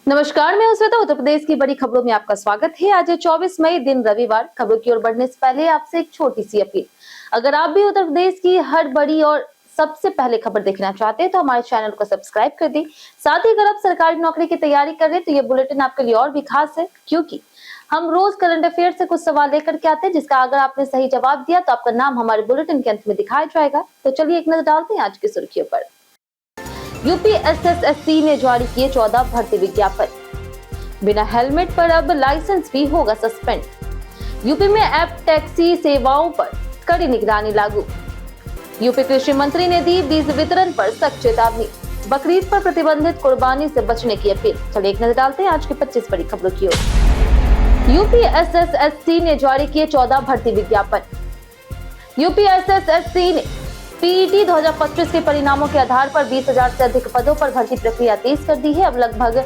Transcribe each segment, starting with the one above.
नमस्कार, मैं श्वेता। उत्तर प्रदेश की बड़ी खबरों में आपका स्वागत है। आज है 24 मई, दिन रविवार। खबरों की ओर बढ़ने से पहले आपसे एक छोटी सी अपील। अगर आप भी उत्तर प्रदेश की हर बड़ी और सबसे पहले खबर देखना चाहते हैं तो हमारे चैनल को सब्सक्राइब कर दें। साथ ही अगर आप सरकारी नौकरी की तैयारी कर रहे हैं तो ये बुलेटिन आपके लिए और भी खास है, क्योंकि हम रोज करंट अफेयर से कुछ सवाल लेकर के आते हैं, जिसका अगर आपने सही जवाब दिया तो आपका नाम हमारे बुलेटिन के अंत में दिखाया जाएगा। तो चलिए एक नजर डालते हैं आज की सुर्खियों पर। यूपी एसएसएससी ने जारी किए 14 भर्ती विज्ञापन। बिना हेलमेट पर अब लाइसेंस भी होगा सस्पेंड। यूपी में ऐप टैक्सी सेवाओं पर कड़ी निगरानी लागू। यूपी कृषि मंत्री ने दी बीज वितरण पर सख्त चेतावनी। बकरीद पर प्रतिबंधित कुर्बानी से बचने की अपील। चलिए एक नजर डालते हैं आज की 25 बड़ी खबरों की ओर। यूपी एसएसएससी ने जारी किए 14 भर्ती विज्ञापन। यूपी एसएसएससी ने पीईटी 2025 के परिणामों के आधार पर 20,000 से अधिक पदों पर भर्ती प्रक्रिया तेज कर दी है। अब लगभग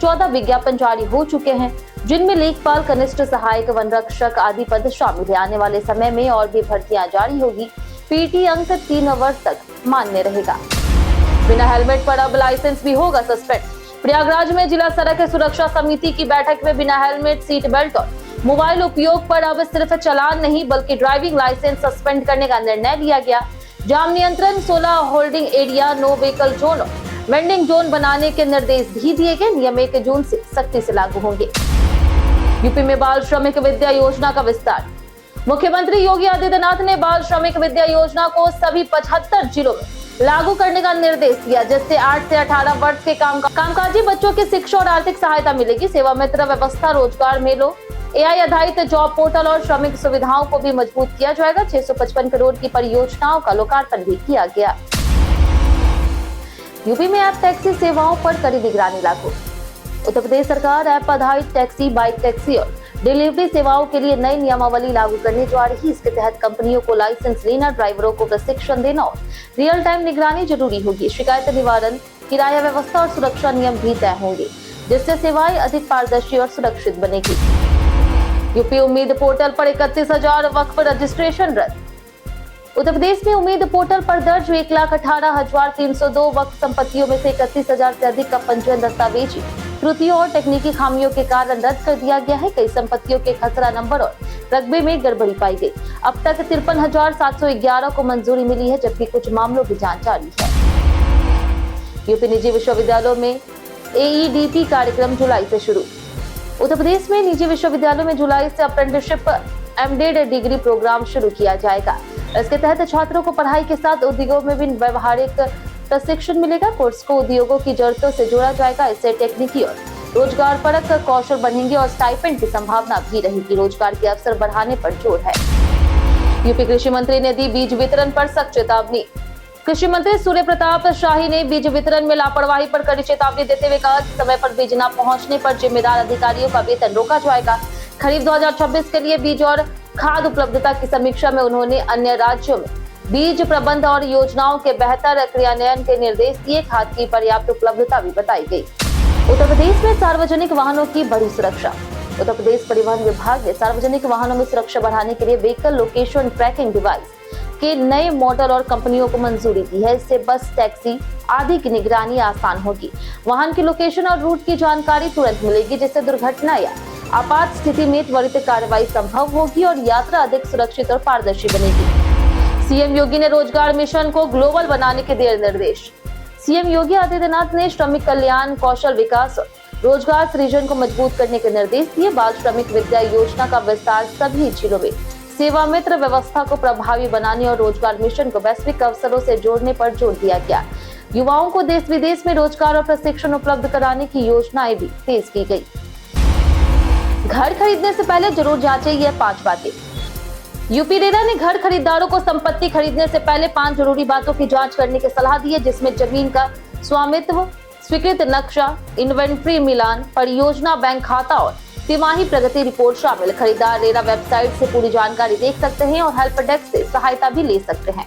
14 विज्ञापन जारी हो चुके हैं, जिनमें लेखपाल, कनिष्ठ सहायक, वन रक्षक आदि पद शामिल है। आने वाले समय में और भी भर्तियां जारी होगी। पीईटी अंक 3 वर्ष तक मान्य रहेगा। बिना हेलमेट पर अब लाइसेंस भी होगा सस्पेंड। प्रयागराज में जिला सड़क सुरक्षा समिति की बैठक में बिना हेलमेट, सीट बेल्ट और मोबाइल उपयोग पर अब सिर्फ चालान नहीं बल्कि ड्राइविंग लाइसेंस सस्पेंड करने का निर्णय लिया गया। जाम नियंत्रण, 16 holding area, no vehicle zone और वेंडिंग जोन बनाने के निर्देश भी दिए गए। नियम 1 जून से सख्ती से लागू होंगे। यूपी में बाल श्रमिक विद्या योजना का विस्तार। मुख्यमंत्री योगी आदित्यनाथ ने बाल श्रमिक विद्या योजना को सभी 75 जिलों में लागू करने का निर्देश दिया, जिससे 8 से 18 वर्ष के कामकाजी बच्चों की शिक्षा और आर्थिक सहायता मिलेगी। सेवा मित्र व्यवस्था, रोजगार मेलों, एआई आधारित जॉब पोर्टल और श्रमिक सुविधाओं को भी मजबूत किया जाएगा। 655 करोड़ की परियोजनाओं का लोकार्पण भी किया गया। यूपी में ऐप टैक्सी सेवाओं पर कड़ी निगरानी लागू। उत्तर प्रदेश सरकार ऐप आधारित टैक्सी, बाइक टैक्सी और डिलीवरी सेवाओं के लिए नई नियमावली लागू करने जा रही है। इसके तहत कंपनियों को लाइसेंस लेना, ड्राइवरों को प्रशिक्षण देना और रियल टाइम निगरानी जरूरी होगी। शिकायत निवारण, किराया व्यवस्था और सुरक्षा नियम भी तय होंगे, जिससे सेवाएं अधिक पारदर्शी और सुरक्षित बनेगी। यूपी उम्मीद पोर्टल पर 31,000 वक्फ रजिस्ट्रेशन रद्द। उत्तर प्रदेश में उम्मीद पोर्टल पर दर्ज 1,18,302 वक्फ संपत्तियों में से 31,000 से अधिक का पंजीयन दस्तावेजी त्रुटियों और तकनीकी खामियों के कारण रद्द कर दिया गया है। कई संपत्तियों के खसरा नंबर और रकबे में गड़बड़ी पाई गई। अब तक 53,711 को मंजूरी मिली है, जबकि कुछ मामलों की जांच जारी है। यूपी निजी विश्वविद्यालयों में एईडीपी कार्यक्रम जुलाई से शुरू। उत्तर प्रदेश में निजी विश्वविद्यालयों में जुलाई से अप्रेंटिसशिप एमडेड डिग्री प्रोग्राम शुरू किया जाएगा। इसके तहत छात्रों को पढ़ाई के साथ उद्योगों में भी व्यवहारिक प्रशिक्षण मिलेगा। कोर्स को उद्योगों की जरूरतों से जोड़ा जाएगा। इससे टेक्निकी और रोजगार परक कौशल बढ़ेंगे और स्टाइपेंड की संभावना भी रहेगी। रोजगार के अवसर बढ़ाने पर जोर है। यूपी कृषि मंत्री ने दी बीज वितरण पर सख्त चेतावनी। कृषि मंत्री सूर्य प्रताप शाही ने बीज वितरण में लापरवाही पर कड़ी चेतावनी देते हुए कहा कि समय पर बीज न पहुंचने पर जिम्मेदार अधिकारियों का वेतन रोका जाएगा। खरीफ 2026 के लिए बीज और खाद उपलब्धता की समीक्षा में उन्होंने अन्य राज्यों में बीज प्रबंध और योजनाओं के बेहतर क्रियान्वयन के निर्देश दिए। खाद की पर्याप्त उपलब्धता भी बताई गई। उत्तर प्रदेश में सार्वजनिक वाहनों की बड़ी सुरक्षा। उत्तर प्रदेश परिवहन विभाग ने सार्वजनिक वाहनों में सुरक्षा बढ़ाने के लिए व्हीकल लोकेशन ट्रैकिंग डिवाइस के नए मॉडल और कंपनियों को मंजूरी दी है। इससे बस, टैक्सी आदि की निगरानी आसान होगी। वाहन की लोकेशन और रूट की जानकारी तुरंत मिलेगी, जिससे दुर्घटना या आपात स्थिति में त्वरित कार्रवाई संभव होगी और यात्रा अधिक सुरक्षित और पारदर्शी बनेगी। सीएम योगी ने रोजगार मिशन को ग्लोबल बनाने के दिए निर्देश। सीएम योगी आदित्यनाथ ने श्रमिक कल्याण, कौशल विकास और रोजगार सृजन को मजबूत करने के निर्देश दिए। बाल श्रमिक विद्या योजना का विस्तार सभी जिलों में, सेवा मित्र व्यवस्था को प्रभावी बनाने और रोजगार मिशन को वैश्विक अवसरों से जोड़ने पर जोर दिया गया। युवाओं को देश विदेश में रोजगार और प्रशिक्षण उपलब्ध कराने की योजनाएं भी तेज की गई। घर खरीदने से पहले जरूर जांचें ये 5 बातें। यूपी रेरा ने घर खरीदारों को संपत्ति खरीदने से पहले 5 जरूरी बातों की जांच करने की सलाह दी है, जिसमें जमीन का स्वामित्व, स्वीकृत नक्शा, इन्वेंट्री मिलान, परियोजना बैंक खाता और तिमाही प्रगति रिपोर्ट शामिल। खरीदार रेरा वेबसाइट से पूरी जानकारी देख सकते हैं और हेल्प डेस्क से सहायता भी ले सकते हैं।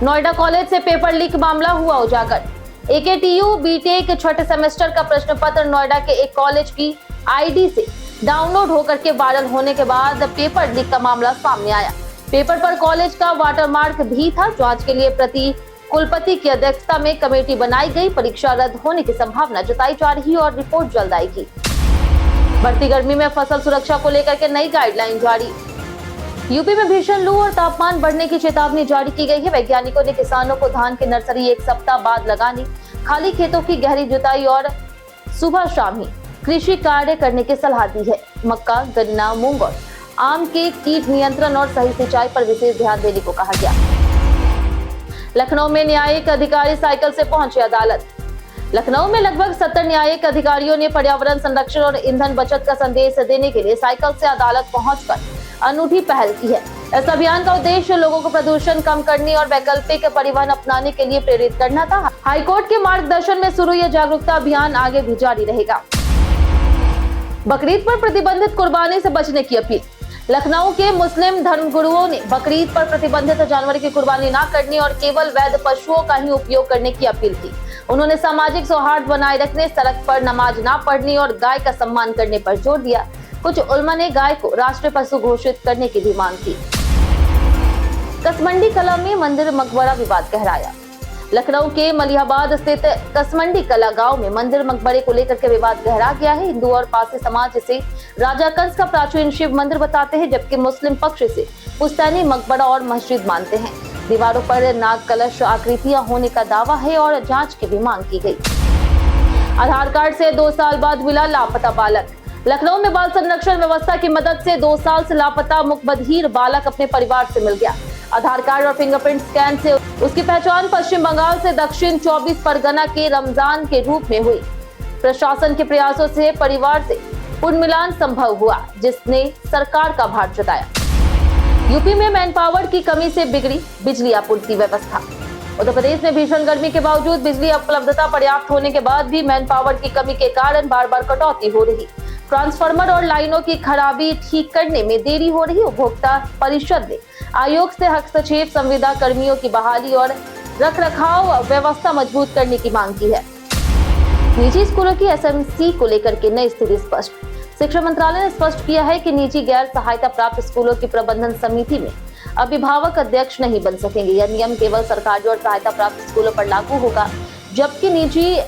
नोएडा कॉलेज से पेपर लीक मामला हुआ उजागर। एकेटीयू बीटेक छठे सेमेस्टर का प्रश्न पत्र नोएडा के एक कॉलेज की आईडी से डाउनलोड होकर के वायरल होने के बाद पेपर लीक का मामला सामने आया। पेपर पर कॉलेज का वाटरमार्क भी था। जांच के लिए प्रति कुलपति की अध्यक्षता में कमेटी बनाई गई। परीक्षा रद्द होने की संभावना जताई जा रही और रिपोर्ट जल्द आएगी। बढ़ती गर्मी में फसल सुरक्षा को लेकर के नई गाइडलाइन जारी। यूपी में भीषण लू और तापमान बढ़ने की चेतावनी जारी की गई है। वैज्ञानिकों ने किसानों को धान की नर्सरी एक सप्ताह बाद लगाने, खाली खेतों की गहरी जुताई और सुबह शाम ही कृषि कार्य करने की सलाह दी है। मक्का, गन्ना, मूंग और आम के कीट नियंत्रण और सही सिंचाई पर विशेष ध्यान देने को कहा गया। लखनऊ में न्यायिक अधिकारी साइकिल से पहुंचे अदालत। लखनऊ में लगभग 70 न्यायिक अधिकारियों ने पर्यावरण संरक्षण और ईंधन बचत का संदेश देने के लिए साइकिल से अदालत पहुंचकर अनूठी पहल की है। इस अभियान का उद्देश्य लोगों को प्रदूषण कम करने और वैकल्पिक परिवहन अपनाने के लिए प्रेरित करना था। हाईकोर्ट के मार्गदर्शन में शुरू यह जागरूकता अभियान आगे भी जारी रहेगा। बकरीद पर प्रतिबंधित कुर्बानी से बचने की अपील। लखनऊ के मुस्लिम धर्मगुरुओं ने बकरीद पर प्रतिबंधित जानवर की कुर्बानी न करने और केवल वैध पशुओं का ही उपयोग करने की अपील की। उन्होंने सामाजिक सौहार्द बनाए रखने, सड़क पर नमाज न पढ़ने और गाय का सम्मान करने पर जोर दिया। कुछ उलमा ने गाय को राष्ट्रीय पशु घोषित करने की भी मांग की। कसमंडी कला में मंदिर मकबरा विवाद गहराया। लखनऊ के मलिहाबाद स्थित कसमंडी कला गांव में मंदिर मकबरे को लेकर के विवाद गहरा गया है। हिंदू और पारसी समाज इसे राजा कंस का प्राचीन शिव मंदिर बताते हैं, जबकि मुस्लिम पक्ष से पुश्तैनी मकबरा और मस्जिद मानते हैं। दीवारों पर नाग कलश आकृतियां होने का दावा है और जांच की भी मांग की गई। आधार कार्ड से 2 साल बाद मिला लापता बालक। लखनऊ में बाल संरक्षण व्यवस्था की मदद से 2 साल से लापता मुकबधीर बालक अपने परिवार से मिल गया। आधार कार्ड और फिंगरप्रिंट स्कैन से उसकी पहचान पश्चिम बंगाल से दक्षिण 24 परगना के रमजान के रूप में हुई। प्रशासन के प्रयासों से परिवार से पुनर्मिलान संभव हुआ, जिसने सरकार का आभार जताया। यूपी में मैन पावर की कमी से बिगड़ी बिजली आपूर्ति व्यवस्था। उत्तर प्रदेश में भीषण गर्मी के बावजूद बिजली उपलब्धता पर्याप्त होने के बाद भी मैन पावर की कमी के कारण बार बार कटौती हो रही। ट्रांसफार्मर और लाइनों की खराबी ठीक करने में देरी हो रही। उपभोक्ता परिषद ने आयोग से हस्तक्षेप, संविदा कर्मियों की बहाली और रखरखाव व्यवस्था मजबूत करने की मांग की है। निजी स्कूलों की एसएमसी को लेकर के नई स्थिति स्पष्ट। शिक्षा मंत्रालय ने स्पष्ट किया है कि निजी गैर सहायता प्राप्त स्कूलों की प्रबंधन समिति में अभिभावक अध्यक्ष नहीं बन सकेंगे। यह नियम केवल सरकारी और सहायता प्राप्त स्कूलों पर लागू होगा, जबकि निजी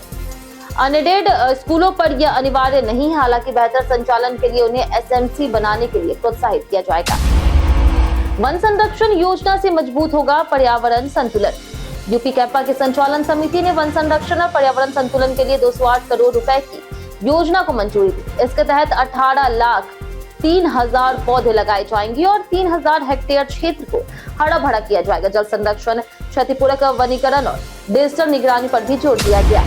अनएडेड स्कूलों पर यह अनिवार्य नहीं है। हालांकि बेहतर संचालन के लिए उन्हें एसएमसी बनाने के लिए प्रोत्साहित किया जाएगा। वन संरक्षण योजना से मजबूत होगा पर्यावरण संतुलन। यूपी कैपा की संचालन समिति ने वन संरक्षण और पर्यावरण संतुलन के लिए 208 करोड़ रुपए की योजना को मंजूरी दी। इसके तहत 18,03,000 पौधे लगाए जाएंगे और 3,000 हेक्टेयर क्षेत्र को हरा भरा किया जाएगा। जल संरक्षण, क्षतिपूरक वनीकरण और डिजिटल निगरानी पर भी जोर दिया गया।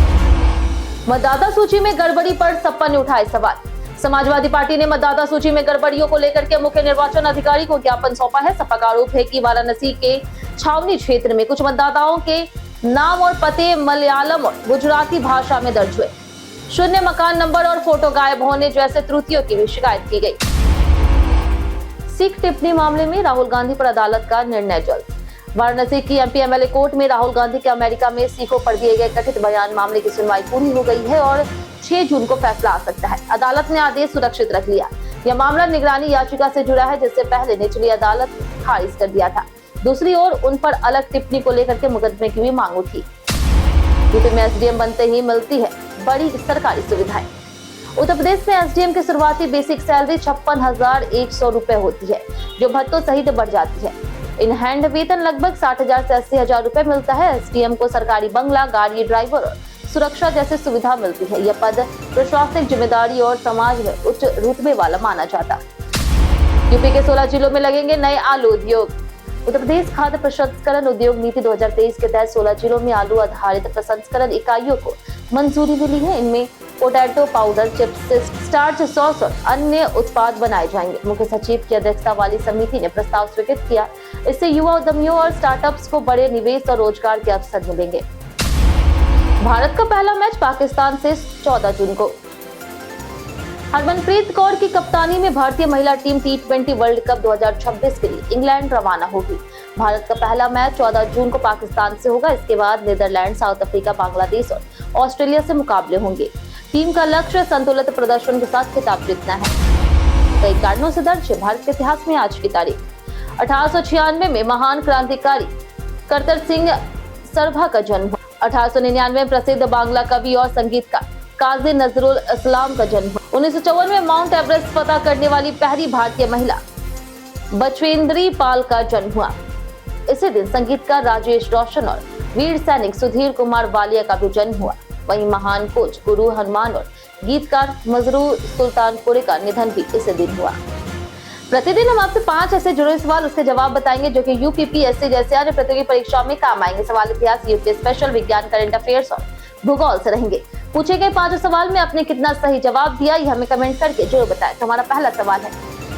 मतदाता सूची में गड़बड़ी पर सपा ने उठाए सवाल। समाजवादी पार्टी ने मतदाता सूची में गड़बड़ियों को लेकर के मुख्य निर्वाचन अधिकारी को ज्ञापन सौंपा है। सपा का आरोप है कि वाराणसी के छावनी क्षेत्र में कुछ मतदाताओं के नाम और पते मलयालम और गुजराती भाषा में दर्ज हुए। शून्य मकान नंबर और फोटो गायब होने जैसे त्रुटियों की भी शिकायत की गई। सिख टिप्पणी मामले में राहुल गांधी पर अदालत का निर्णय जल्द। वाराणसी की एमपी एमएलए कोर्ट में राहुल गांधी के अमेरिका में सिखों पर दिए गए कथित बयान मामले की सुनवाई पूरी हो गई है और 6 जून को फैसला आ सकता है। अदालत ने आदेश सुरक्षित रख लिया। यह मामला निगरानी याचिका से जुड़ा है, जिससे पहले निचली अदालत खारिज कर दिया था। दूसरी ओर उन पर अलग टिप्पणी को लेकर के मुकदमे की भी मांग उठी। यूपी में एसडीएम बनते ही मिलती है बड़ी सरकारी सुविधाएं। उत्तर प्रदेश में एसडीएम की शुरुआती बेसिक सैलरी 56,100 रुपए होती है, जो भत्तों सहित बढ़ जाती है। इन हैंड वेतन लगभग 60,000 से 80,000 रुपए मिलता है। एसडीएम को सरकारी बंगला, गाड़ी, ड्राइवर और सुरक्षा जैसी सुविधा मिलती है। यह पद प्रशासनिक जिम्मेदारी और समाज में उच्च रुतबे वाला माना जाता है। यूपी के 16 जिलों में लगेंगे नए आलू उद्योग। उत्तर प्रदेश खाद्य प्रसंस्करण उद्योग नीति 2023 के तहत 16 जिलों में आलू आधारित प्रसंस्करण इकाइयों को मंजूरी मिली है। इनमें potato powder, chips, starch, sauce और अन्य उत्पाद बनाए जाएंगे। मुख्य सचिव की अध्यक्षता वाली समिति ने प्रस्ताव स्वीकृत किया। इससे युवा उद्यमियों और स्टार्टअप्स को बड़े निवेश और रोजगार के अवसर मिलेंगे। भारत का पहला मैच पाकिस्तान से 14 जून को। हरमनप्रीत कौर की कप्तानी में भारतीय महिला टीम T20 वर्ल्ड कप 2026 के लिए इंग्लैंड रवाना होगी। भारत का पहला मैच 14 जून को पाकिस्तान से होगा। इसके बाद नीदरलैंड, साउथ अफ्रीका, बांग्लादेश और ऑस्ट्रेलिया से मुकाबले होंगे। टीम का लक्ष्य संतुलित प्रदर्शन के साथ खिताब जीतना है। कई कारणों से दर्ज है भारत के इतिहास में आज की तारीख। 1896 में महान क्रांतिकारी करतर सिंह सरभा का जन्म हुआ। 1899 में प्रसिद्ध बांग्ला कवि और संगीतकार काजी नजरुल इस्लाम का जन्म हुआ। 1954 में माउंट एवरेस्ट फतह करने वाली पहली भारतीय महिला बचवेंद्री पाल का जन्म हुआ। इसी दिन संगीतकार राजेश रोशन और वीर सैनिक सुधीर कुमार वालिया का भी जन्म हुआ। वहीं महान कोच गुरु हनुमान और गीतकार मजरू सुल्तानपुरी का निधन भी इसी दिन हुआ। प्रतिदिन हम आपसे 5 ऐसे जुड़े सवाल उसके जवाब बताएंगे जो कि यूपीपीएससी जैसे अन्य प्रतियोगी परीक्षाओं में काम आएंगे। सवाल इतिहास, यूपी स्पेशल, विज्ञान, करंट अफेयर्स और भूगोल से रहेंगे। पूछे गए 5 सवाल में आपने कितना सही जवाब दिया ये हमें कमेंट करके जरूर बताएं। तो हमारा पहला सवाल है,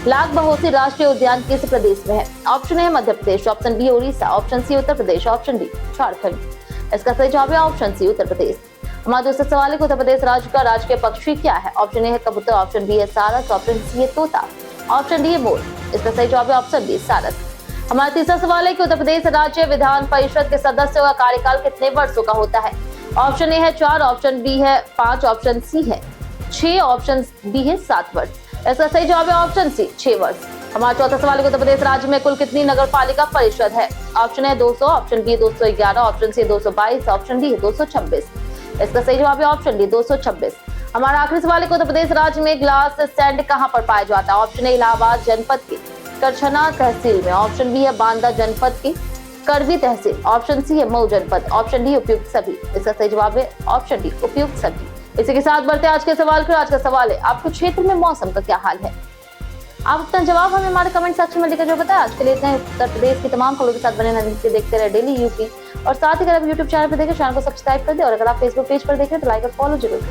लाख बहोसी राष्ट्रीय उद्यान किस प्रदेश में है? Option A Madhya Pradesh, option B Orissa, option C Uttar Pradesh, option D Jharkhand. इसका सही जवाब है ऑप्शन सी उत्तर प्रदेश। हमारा दूसरा सवाल है, उत्तर प्रदेश राज्य का राजकीय पक्षी क्या है? ऑप्शन ए है कबूतर, ऑप्शन बी है सारस, ऑप्शन सी है तोता, ऑप्शन डी है मोर। इसका सही जवाब है ऑप्शन बी सारस। हमारा तीसरा सवाल है कि उत्तर प्रदेश राज्य विधान परिषद के सदस्यों का कार्यकाल कितने वर्षों का होता है? ऑप्शन ए है 4, ऑप्शन बी है 5, ऑप्शन सी है 6, ऑप्शन डी है 7 वर्ष। इसका सही जवाब है ऑप्शन सी 6 वर्ष। हमारा चौथा सवाल है, उत्तर प्रदेश राज्य में कुल कितनी नगर पालिका परिषद है? ऑप्शन है 200, option B 211, option C 222, option D है 226। इसका सही जवाब है ऑप्शन डी 226। हमारा आखिरी सवाल है, उत्तर प्रदेश राज्य में ग्लास सैंड कहां पर पाया जाता है? ऑप्शन ए इलाहाबाद जनपद के करछना तहसील में, ऑप्शन बी है बांदा जनपद की करवी तहसील, ऑप्शन सी है मऊ जनपद, ऑप्शन डी उपयुक्त सभी। इसका सही जवाब है ऑप्शन डी उपयुक्त सभी। इसी के साथ बढ़ते आज के सवाल पर। आज का सवाल है, आपके क्षेत्र में मौसम का क्या हाल है? आप अपना जवाब हमें हमारे कमेंट सेक्शन में लिखकर जो बताएं। आज के लिए इतना ही। उत्तर प्रदेश की तमाम खबरों के साथ बने रहने के लिए देखते रहे डेली यूपी, और साथ ही अगर आप यूट्यूब चैनल पर देखें चैनल को सब्सक्राइब कर दे, और अगर आप फेसबुक पेज पर देखें तो लाइक और फॉलो जरूर करें।